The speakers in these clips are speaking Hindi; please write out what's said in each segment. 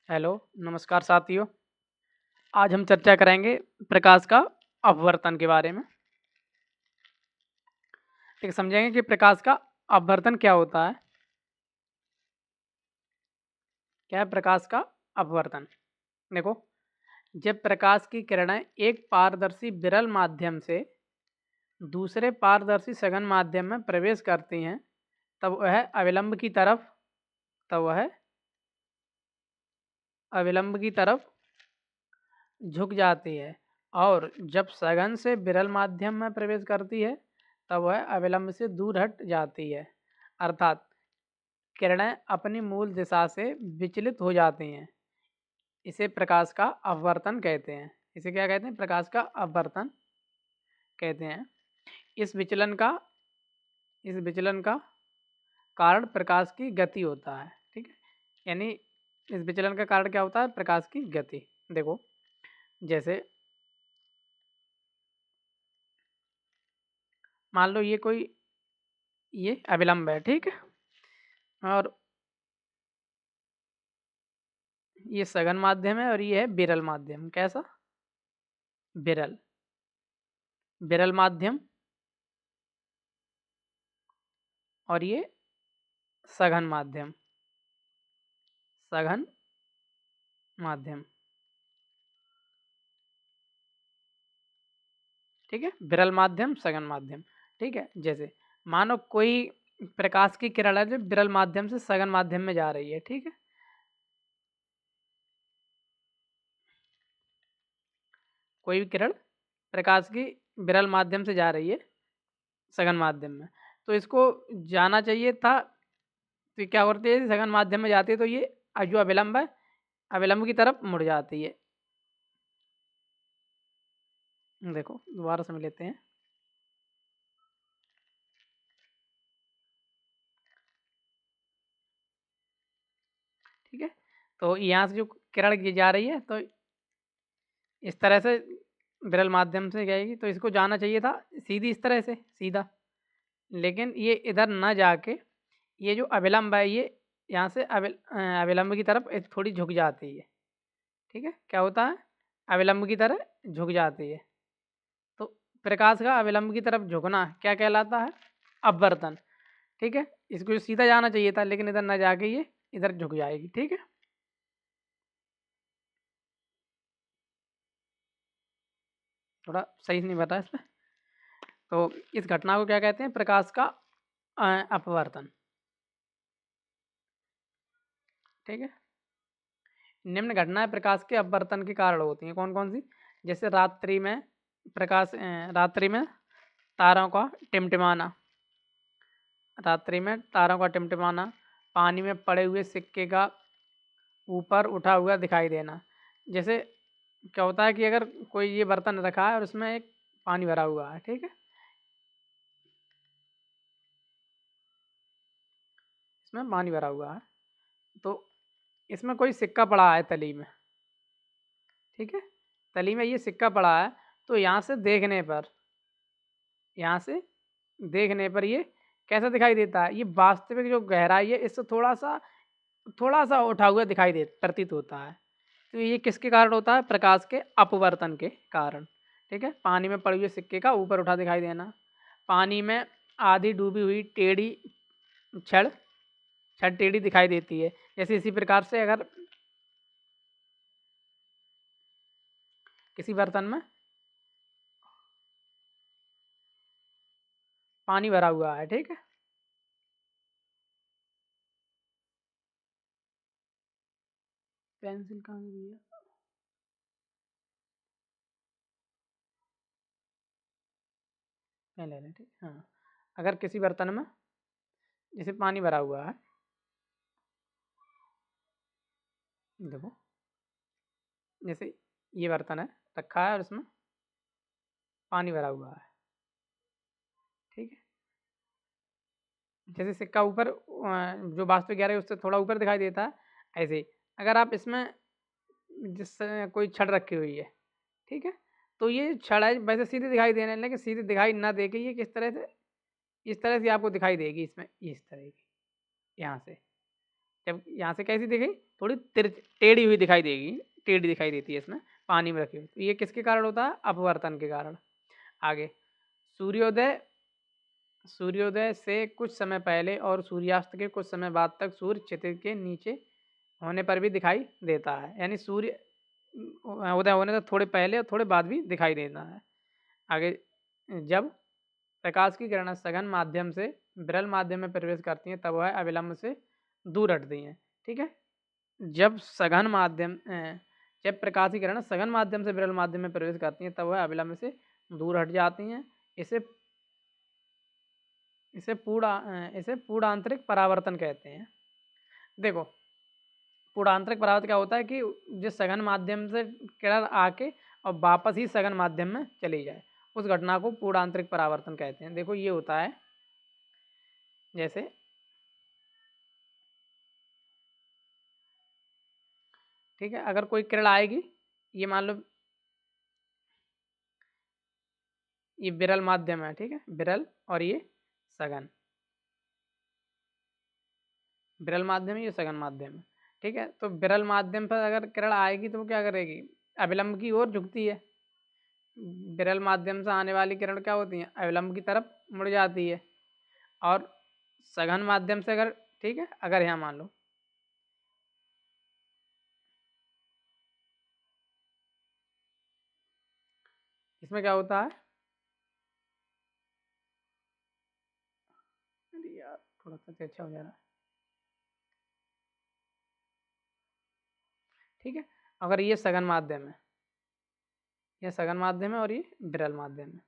हेलो, नमस्कार साथियों। आज हम चर्चा करेंगे प्रकाश का अपवर्तन के बारे में। ठीक, समझेंगे कि प्रकाश का अपवर्तन क्या होता है। क्या है प्रकाश का अपवर्तन? देखो, जब प्रकाश की किरणें एक पारदर्शी विरल माध्यम से दूसरे पारदर्शी सघन माध्यम में प्रवेश करती हैं, तब वह अविलंब की तरफ झुक जाती है, और जब सघन से विरल माध्यम में प्रवेश करती है तब वह अविलंब से दूर हट जाती है। अर्थात किरणें अपनी मूल दिशा से विचलित हो जाती हैं। इसे प्रकाश का अपवर्तन कहते हैं। इसे क्या कहते हैं? प्रकाश का अपवर्तन कहते हैं। इस विचलन का इस विचलन का कारण प्रकाश की गति होता है। ठीक है, यानी इस विचलन का कारण क्या होता है? प्रकाश की गति। देखो, जैसे मान लो ये अविलंब है, ठीक है, और ये सघन माध्यम है और ये है विरल माध्यम। कैसा? विरल विरल माध्यम, और ये सघन माध्यम। सघन माध्यम, ठीक है, विरल माध्यम, सघन माध्यम। ठीक है, जैसे मानो कोई प्रकाश की किरण है जो विरल माध्यम से सघन माध्यम में जा रही है। ठीक है, कोई भी किरण प्रकाश की विरल माध्यम से जा रही है सघन माध्यम में, तो इसको जाना चाहिए था। तो क्या करती है? सघन माध्यम में जाती है तो ये जो अविलंब है, अविलंब की तरफ मुड़ जाती है। देखो, दोबारा समझ लेते हैं। ठीक है, तो यहाँ से जो किरण की जा रही है तो इस तरह से विरल माध्यम से जाएगी, तो इसको जाना चाहिए था सीधी, इस तरह से सीधा। लेकिन ये इधर ना जाके ये जो अविलंब है ये यहाँ से अविलंब की तरफ थोड़ी झुक जाती है। ठीक है, क्या होता है? अविलंब की तरह झुक जाती है। तो प्रकाश का अविलंब की तरफ झुकना क्या कहलाता है? अपवर्तन। ठीक है, इसको जो सीधा जाना चाहिए था लेकिन इधर ना जाके ये इधर झुक जाएगी। ठीक है, थोड़ा सही नहीं बता इसमें। तो इस घटना को क्या कहते हैं? प्रकाश का अपवर्तन। ठीक है, निम्न घटनाएं प्रकाश के अपवर्तन के कारण होती हैं। कौन कौन सी? जैसे रात्रि में तारों का टिमटिमाना, रात्रि में तारों का टिमटिमाना, पानी में पड़े हुए सिक्के का ऊपर उठा हुआ दिखाई देना। जैसे क्या होता है कि अगर कोई ये बर्तन रखा है और उसमें एक पानी भरा हुआ है, ठीक है, इसमें पानी भरा हुआ है, तो इसमें कोई सिक्का पड़ा है तली में। ठीक है, तली में ये सिक्का पड़ा है, तो यहाँ से देखने पर ये कैसा दिखाई देता है? ये वास्तविक जो गहराई है इससे थोड़ा सा उठा हुआ दिखाई दे प्रतीत होता है। तो ये किसके कारण होता है? प्रकाश के अपवर्तन के कारण। ठीक है, पानी में पड़े हुए सिक्के का ऊपर उठा दिखाई देना, पानी में आधी डूबी हुई टेढ़ी छड़ छड़ टेढ़ी दिखाई देती है। जैसे इसी प्रकार से अगर किसी बर्तन में पानी भरा हुआ है, ठीक है, पेंसिल कहाँ गई है? पेन ले लें, ठीक, हाँ। अगर किसी बर्तन में जैसे पानी भरा हुआ है, देखो, जैसे ये बर्तन है, रखा है और उसमें पानी भरा हुआ है। ठीक है, जैसे सिक्का ऊपर जो वास्तविक गहराई है उससे थोड़ा ऊपर दिखाई देता है, ऐसे ही अगर आप इसमें जिस कोई छड़ रखी हुई है, ठीक है, तो ये छड़ है वैसे सीधे दिखाई देने, लेकिन सीधे दिखाई ना दे के ये किस तरह से, इस तरह से आपको दिखाई देगी इसमें, इस तरह की, यहाँ से। जब यहाँ से कैसी दिखेगी, थोड़ी टेढ़ी हुई दिखाई देगी, टेढ़ी दिखाई देती है इसमें पानी में रखी हुई। तो ये किसके कारण होता है, अपवर्तन के कारण। आगे, सूर्योदय सूर्योदय से कुछ समय पहले और सूर्यास्त के कुछ समय बाद तक सूर्य क्षितिज के नीचे होने पर भी दिखाई देता है, यानी सूर्य उदय होने से थोड़े पहले और थोड़े बाद भी दिखाई देता है। आगे, जब प्रकाश की किरणें सघन माध्यम से विरल माध्यम में प्रवेश करती हैं तब वह अविलंब से दूर हटती हैं। ठीक है, जब सघन माध्यम जब प्रकाश की किरणें सघन माध्यम से विरल माध्यम में प्रवेश करती हैं तब वह अविलंब से दूर हट जाती हैं। इसे इसे पूर्णांतरिक परावर्तन कहते हैं। देखो, पूर्णांतरिक परावर्तन क्या होता है कि जिस सघन माध्यम से किरण आके और वापस ही सघन माध्यम में चली जाए, उस घटना को पूर्णांतरिक परावर्तन कहते हैं। देखो ये होता है, जैसे ठीक है, अगर कोई किरण आएगी, ये मान लो ये विरल माध्यम है, ठीक है, विरल और ये सघन, विरल माध्यम है, ये सघन माध्यम है। ठीक है, तो विरल माध्यम पर अगर किरण आएगी तो वो क्या करेगी, अविलंब की ओर झुकती है। विरल माध्यम से आने वाली किरण क्या होती है, अविलंब की तरफ मुड़ जाती है। और सघन माध्यम से अगर, ठीक है, अगर यहाँ मान लो इसमें क्या होता है, अरे यार थोड़ा सा अच्छा हो जा रहा है। ठीक है, अगर ये सघन माध्यम है, ये सघन माध्यम है और ये विरल माध्यम है,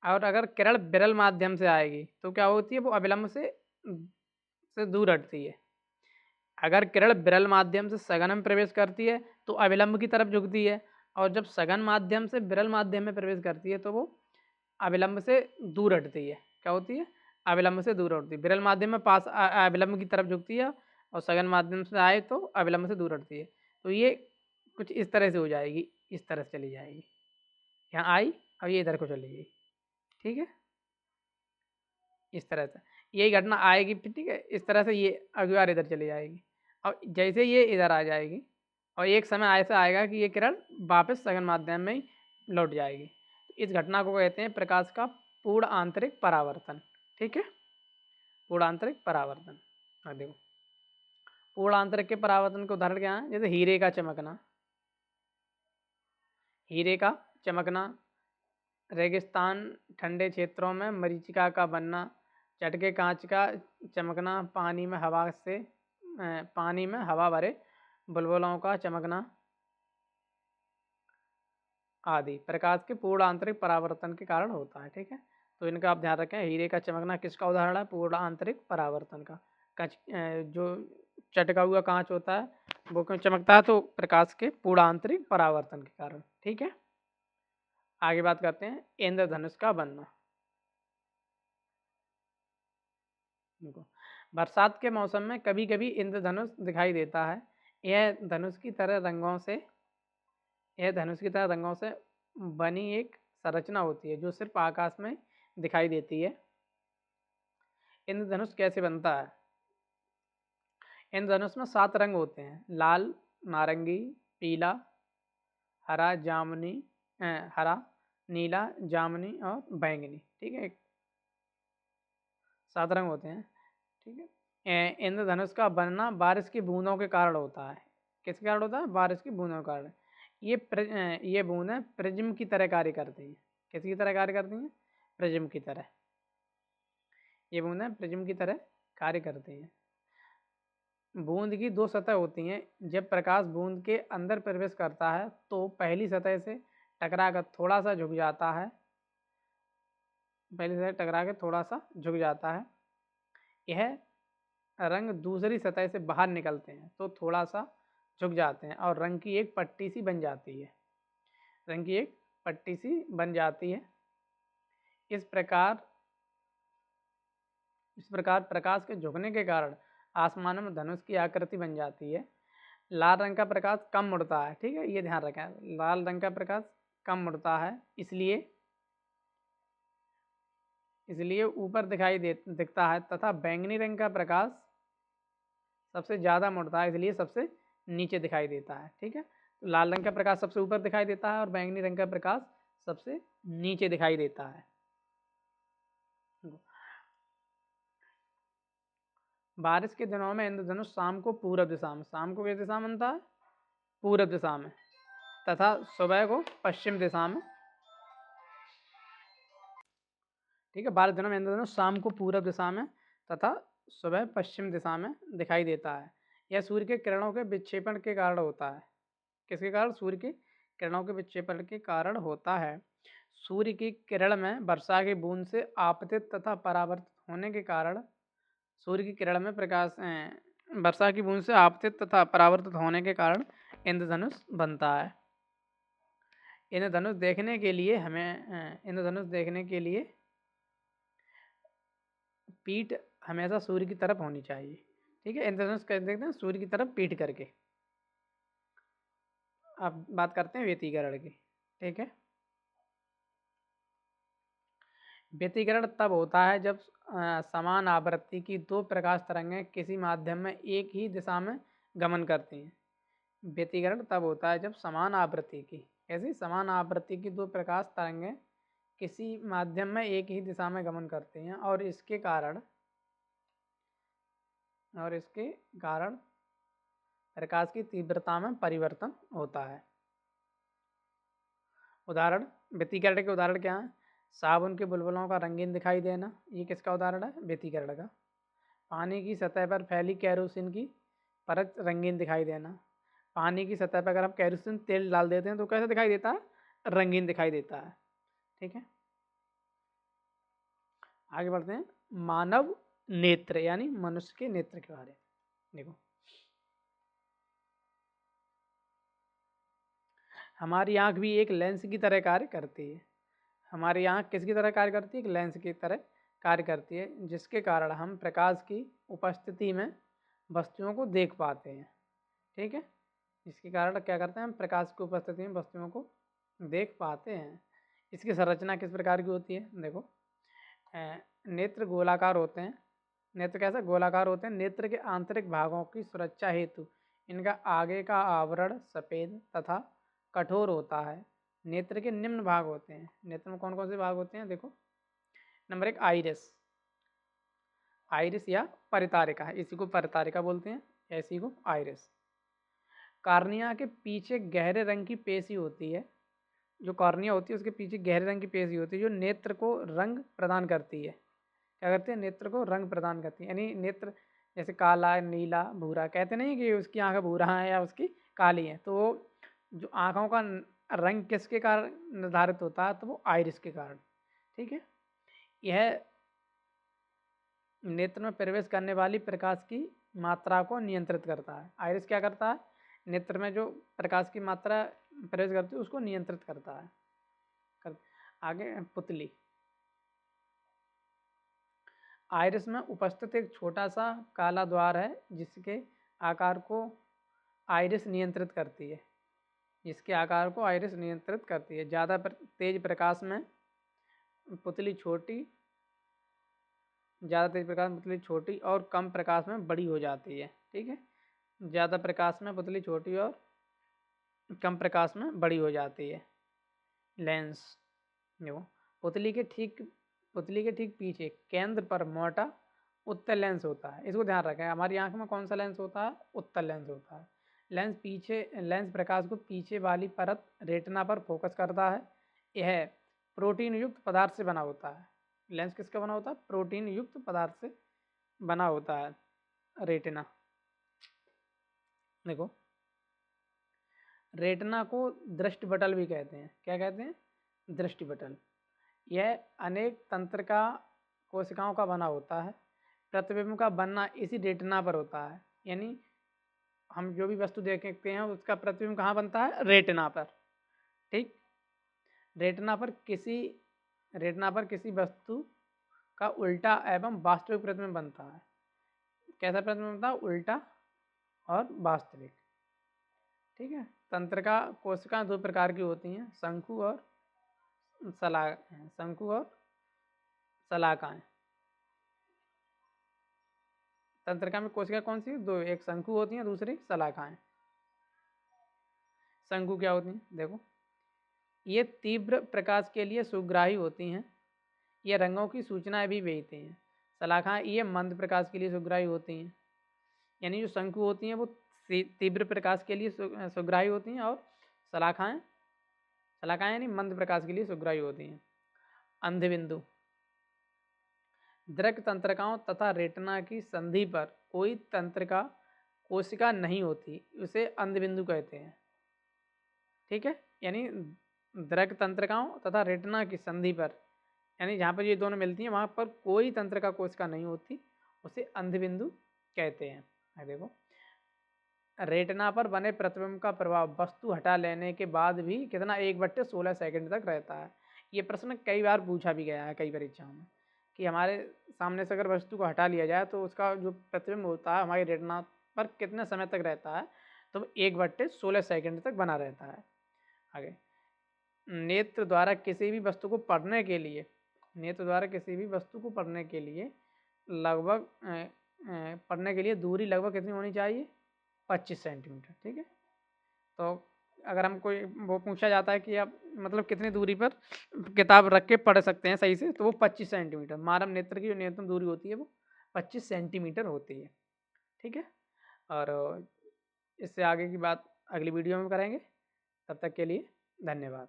और अगर किरण विरल माध्यम से आएगी तो क्या होती है, वो अविलंब से दूर हटती है। अगर किरण विरल माध्यम से सघन में प्रवेश करती है तो अविलंब की तरफ झुकती है, और जब सघन माध्यम से विरल माध्यम में प्रवेश करती है तो वो अविलंब से दूर हटती है। क्या होती है, अविलंब से दूर हटती है। विरल माध्यम में पास अविलंब की तरफ झुकती है, और सघन माध्यम से आए तो अविलंब से दूर हटती है। तो ये कुछ इस तरह से हो जाएगी, इस तरह से चली जाएगी, यहाँ आई और ये इधर को चली गई। ठीक है, इस तरह से यही घटना आएगी फिर, ठीक है, इस तरह से ये अगली बार इधर चली जाएगी, और जैसे ये इधर आ जाएगी, और एक समय ऐसा आएगा कि ये किरण वापस सघन माध्यम में ही लौट जाएगी। इस घटना को कहते हैं प्रकाश का पूर्ण आंतरिक परावर्तन। ठीक है, पूर्ण आंतरिक परावर्तन। हाँ देखो, पूर्ण आंतरिक के परावर्तन के उदाहरण क्या है, जैसे हीरे का चमकना, हीरे का चमकना, रेगिस्तान ठंडे क्षेत्रों में मरीचिका का बनना, चटके कांच का चमकना, पानी में हवा भरे बुलबुलों का चमकना आदि प्रकाश के पूर्ण आंतरिक परावर्तन के कारण होता है। ठीक है, तो इनका आप ध्यान रखें। हीरे का चमकना किसका उदाहरण है, पूर्ण आंतरिक परावर्तन का। जो चटका हुआ कांच होता है वो क्यों चमकता है, तो प्रकाश के पूर्ण आंतरिक परावर्तन के कारण। ठीक है, आगे बात करते हैं इंद्रधनुष का बनना। देखो, बरसात के मौसम में कभी कभी इंद्रधनुष दिखाई देता है। यह धनुष की तरह रंगों से यह धनुष की तरह रंगों से बनी एक संरचना होती है जो सिर्फ आकाश में दिखाई देती है। इंद्रधनुष कैसे बनता है, इंद्रधनुष में 7 रंग होते हैं, लाल, नारंगी, पीला, हरा, जामुनी, हरा, नीला, जामुनी और बैंगनी। ठीक है, 7 रंग होते हैं। ठीक है, इंद्रधनुष का बनना बारिश की बूंदों के कारण होता है। किसके कारण होता है, बारिश की बूंदों के कारण। ये बूंदें प्रिज्म की तरह कार्य करती हैं। किसकी तरह कार्य करती हैं, प्रिज्म की तरह। ये बूंदें प्रिज्म की तरह कार्य करती हैं। बूंद की 2 सतह होती हैं। जब प्रकाश बूंद के अंदर प्रवेश करता है तो पहली सतह से टकरा कर थोड़ा सा झुक जाता है, पहली सतह टकरा के थोड़ा सा झुक जाता है। यह रंग दूसरी सतह से बाहर निकलते हैं तो थोड़ा सा झुक जाते हैं और रंग की एक पट्टी सी बन जाती है, रंग की एक पट्टी सी बन जाती है। इस प्रकार प्रकाश के झुकने के कारण आसमान में धनुष की आकृति बन जाती है। लाल रंग का प्रकाश कम मुड़ता है। ठीक है, ये ध्यान रखें, लाल रंग का प्रकाश कम मुड़ता है, इसलिए ऊपर दिखता है, तथा बैंगनी रंग का प्रकाश सबसे ज़्यादा मुड़ता है, इसलिए सबसे नीचे दिखाई देता है। ठीक है, तो लाल रंग का प्रकाश सबसे ऊपर दिखाई देता है और बैंगनी रंग का प्रकाश सबसे नीचे दिखाई देता है। बारिश के दिनों में इंद्रधनुष शाम को पूरब दिशा में, शाम को किस दिशा में बनता है? पूरब दिशा में, तथा सुबह को पश्चिम दिशा में। ठीक है, बारिश दिनों में इंद्रधनुष शाम को पूरब दिशा में तथा सुबह पश्चिम दिशा में दिखाई देता है। यह सूर्य के किरणों के विक्षेपण के कारण होता है। किसके कारण? सूर्य के किरणों के विक्षेपण के कारण होता है। सूर्य की किरण में वर्षा की बूंद से आपतित तथा परावर्तित होने के कारण, सूर्य की किरण में वर्षा की बूंद से आपतित तथा परावर्तित होने के कारण इंद्रधनुष बनता है। इंद्रधनुष देखने के लिए पीठ हमेशा सूर्य की तरफ होनी चाहिए। ठीक है, इंद्रधनुष कैसे देखते हैं? सूर्य की तरफ पीठ करके। अब बात करते हैं व्यतिकरण की। ठीक है, व्यतिकरण तब होता है जब समान आवृत्ति की दो प्रकाश तरंगें किसी माध्यम में एक ही दिशा में गमन करती हैं। व्यतिकरण तब होता है जब समान आवृत्ति की दो प्रकाश तरंगें किसी माध्यम में एक ही दिशा में गमन करती हैं और इसके कारण प्रकाश की तीव्रता में परिवर्तन होता है। उदाहरण, व्यतिकरण के उदाहरण क्या हैं? साबुन के बुलबुलों का रंगीन दिखाई देना, ये किसका उदाहरण है? व्यतिकरण का। पानी की सतह पर फैली केरोसिन की परत रंगीन दिखाई देना। पानी की सतह पर अगर हम केरोसिन तेल डाल देते हैं तो कैसा दिखाई देता है? रंगीन दिखाई देता है। ठीक है, आगे बढ़ते हैं। मानव नेत्र यानी मनुष्य के नेत्र के बारे में देखो। हमारी आंख भी एक लेंस की तरह कार्य करती है। हमारी आंख किसकी तरह कार्य करती है? एक लेंस की तरह कार्य करती है, जिसके कारण हम प्रकाश की उपस्थिति में वस्तुओं को देख पाते हैं। ठीक है, इसके कारण क्या करते हैं? हम प्रकाश की उपस्थिति में वस्तुओं को देख पाते हैं। इसकी संरचना किस प्रकार की होती है? देखो, नेत्र गोलाकार होते हैं। नेत्र कैसा? गोलाकार होते हैं। नेत्र के आंतरिक भागों की सुरक्षा हेतु इनका आगे का आवरण सफ़ेद तथा कठोर होता है। नेत्र के निम्न भाग होते हैं। नेत्र में कौन कौन से भाग होते हैं? देखो, नंबर 1 आइरिस या परितारिका है, इसी को परितारिका बोलते हैं, इसी को आइरिस। कार्निया के पीछे गहरे रंग की पेशी होती है। जो कॉर्निया होती है उसके पीछे गहरे रंग की पेशी होती है जो नेत्र को रंग प्रदान करती है। क्या करती है? नेत्र को रंग प्रदान करती है। यानी नेत्र जैसे काला, नीला, भूरा, कहते नहीं कि उसकी आंखें भूरा है या उसकी काली है, तो जो आँखों का रंग किसके कारण निर्धारित होता है? तो वो आइरिस के कारण। ठीक है, यह नेत्र में प्रवेश करने वाली प्रकाश की मात्रा को नियंत्रित करता है। आइरिस क्या करता है? नेत्र में जो प्रकाश की मात्रा प्रवेश करती है उसको नियंत्रित करता है। आगे पुतली। आइरिस में उपस्थित एक छोटा सा काला द्वार है जिसके आकार को आइरिस नियंत्रित करती है। ज़्यादा तेज प्रकाश में पुतली छोटी और कम प्रकाश में बड़ी हो जाती है। ठीक है, ज़्यादा प्रकाश में पुतली छोटी और कम प्रकाश में बड़ी हो जाती है। लेंस। देखो, पुतली के ठीक पीछे केंद्र पर मोटा उत्तल लेंस होता है। इसको ध्यान रखें, हमारी आंख में कौन सा लेंस होता है? उत्तल लेंस होता है। लेंस प्रकाश को पीछे वाली परत रेटिना पर फोकस करता है। यह प्रोटीन युक्त पदार्थ से बना होता है। लेंस किसका बना होता है? प्रोटीन युक्त पदार्थ से बना होता है रेटिना। देखो, रेटिना को दृष्टिपटल भी कहते हैं। क्या कहते हैं? दृष्टिपटल। यह अनेक तंत्रिका कोशिकाओं का बना होता है। प्रतिबिंब का बनना इसी रेटिना पर होता है। यानी हम जो भी वस्तु देखते हैं उसका प्रतिबिंब कहाँ बनता है? रेटिना पर। ठीक, रेटिना पर किसी वस्तु का उल्टा एवं वास्तविक प्रतिबिंब बनता है। कैसा प्रतिबिंब बनता है? उल्टा और वास्तविक। ठीक है, तंत्रिका कोशिकाएं दो प्रकार की होती हैं, शंकु और शलाकाएं। तंत्रिका में कोशिका कौन सी? दो, एक शंकु होती हैं, दूसरी शलाकाएं। शंकु क्या होती हैं? देखो, ये तीव्र प्रकाश के लिए सुग्राही होती हैं, ये रंगों की सूचनाएं भी भेजती हैं। शलाकाएं ये मंद प्रकाश के लिए सुग्राही होती हैं। यानी जो शंकु होती हैं वो तीव्र प्रकाश के लिए सुग्राही होती हैं, और शलाकाएं शलाकाएं यानी मंद प्रकाश के लिए सुग्राही होती हैं। अंधबिंदु, दृक तंत्रिकाओं तथा रेटिना की संधि पर कोई तंत्रिका कोशिका नहीं होती, उसे अंधबिंदु कहते हैं। ठीक है, यानी दृक तंत्रिकाओं तथा रेटिना की संधि पर, यानी जहाँ पर ये दोनों मिलती हैं वहाँ पर कोई तंत्रिका कोशिका नहीं होती, उसे अंधबिंदु कहते हैं। देखो, रेटिना पर बने प्रतिबिंब का प्रभाव वस्तु हटा लेने के बाद भी कितना? 1/16 सेकंड तक रहता है। ये प्रश्न कई बार पूछा भी गया है कई परीक्षाओं में, कि हमारे सामने से अगर वस्तु को हटा लिया जाए तो उसका जो प्रतिबिंब होता है हमारी रेटिना पर कितने समय तक रहता है? तो 1/16 सेकंड तक बना रहता है। आगे, नेत्र द्वारा किसी भी वस्तु को पढ़ने के लिए, नेत्र द्वारा किसी भी वस्तु को पढ़ने के लिए लगभग पढ़ने के लिए दूरी लगभग कितनी होनी चाहिए? 25 सेंटीमीटर। ठीक है, तो अगर हम कोई वो पूछा जाता है कि आप मतलब कितनी दूरी पर किताब रख के पढ़ सकते हैं सही से, तो वो 25 सेंटीमीटर। मानव नेत्र की जो न्यूनतम दूरी होती है वो 25 सेंटीमीटर होती है। ठीक है, और इससे आगे की बात अगली वीडियो में करेंगे। तब तक के लिए धन्यवाद।